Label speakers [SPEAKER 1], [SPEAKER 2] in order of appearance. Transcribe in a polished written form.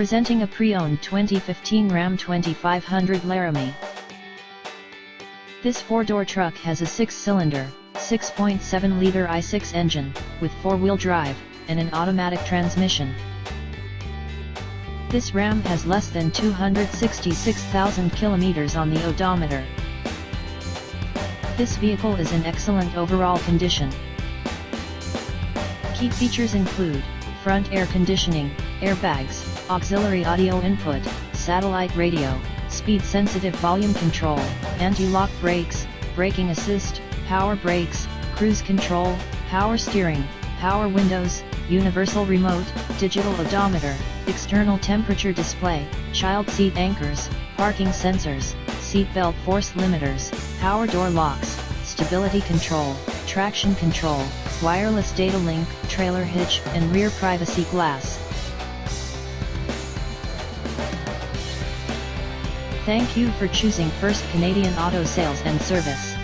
[SPEAKER 1] Presenting a pre-owned 2015 Ram 2500 Laramie. This four-door truck has a six-cylinder, 6.7-liter i6 engine, with four-wheel drive, and an automatic transmission. This Ram has less than 266,000 kilometers on the odometer. This vehicle is in excellent overall condition. Key features include front air conditioning, airbags, auxiliary audio input, satellite radio, speed-sensitive volume control, anti-lock brakes, braking assist, power brakes, cruise control, power steering, power windows, universal remote, digital odometer, external temperature display, child seat anchors, parking sensors, seat belt force limiters, power door locks, stability control, traction control, wireless data link, trailer hitch, and rear privacy glass. Thank you for choosing First Canadian Auto Sales and Service.